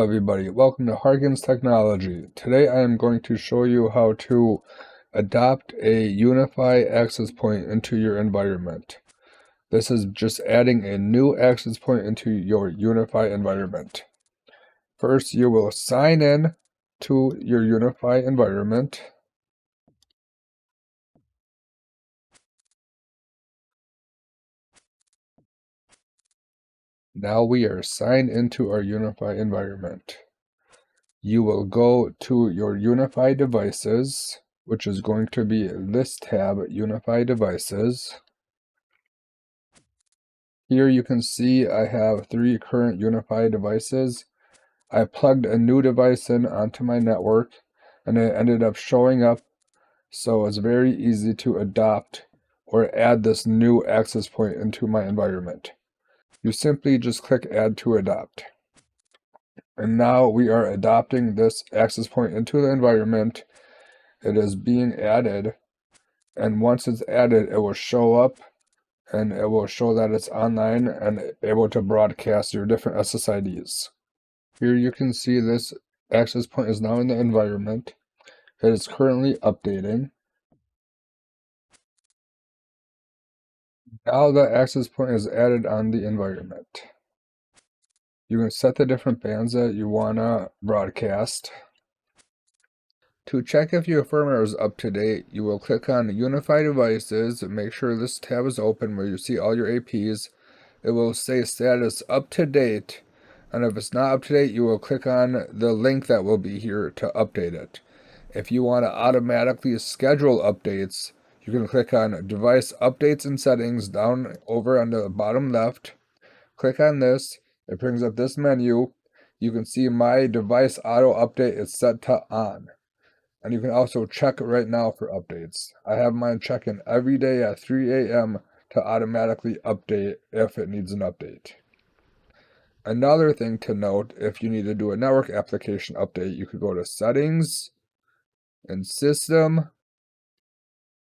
Hello everybody, welcome to Harkins Technology. Today I am going to show you how to adopt a UniFi access point into your environment. This is just adding a new access point into your UniFi environment. First, you will sign in to your UniFi environment. Now we are signed into our UniFi environment. You will go to your UniFi devices, which is going to be this tab, UniFi devices. Here you can see I have 3 current UniFi devices. I plugged a new device in onto my network and it ended up showing up, so it's very easy to adopt or add this new access point into my environment. You simply just click Add to Adopt. And now we are adopting this access point into the environment. It is being added, and once it's added, it will show up and it will show that it's online and able to broadcast your different SSIDs. Here you can see this access point is now in the environment. It is currently updating. Now the access point is added on the environment. You can set the different bands that you want to broadcast. To check if your firmware is up to date, you will click on UniFi Devices and make sure this tab is open where you see all your APs. It will say status up to date, and if it's not up to date, you will click on the link that will be here to update it. If you want to automatically schedule updates, you can click on Device Updates and Settings down over on the bottom left. Click on this. It brings up this menu. You can see my device auto update is set to on. And you can also check right now for updates. I have mine checking every day at 3 a.m. to automatically update if it needs an update. Another thing to note, if you need to do a network application update, you could go to Settings and System,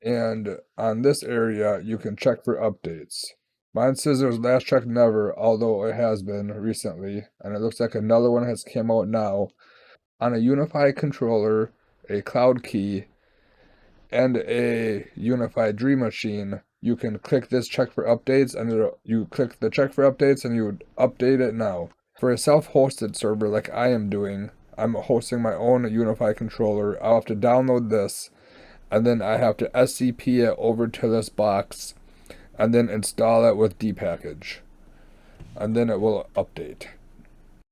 and on this area you can check for updates. Mine says there's last check never, although it has been recently, and it looks like another one has come out now. On a UniFi controller, a cloud key, and a UniFi Dream Machine, you can click this check for updates, and you click the check for updates and you would update it now. For a self-hosted server like I am doing, I'm hosting my own UniFi controller. I'll have to download this, and then I have to SCP it over to this box, and then install it with dpackage, and then it will update.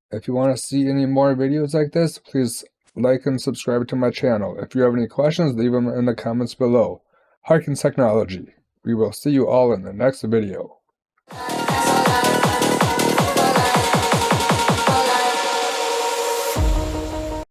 If you want to see any more videos like this, please like and subscribe to my channel. If you have any questions, leave them in the comments below. Harkins Technology. We will see you all in the next video.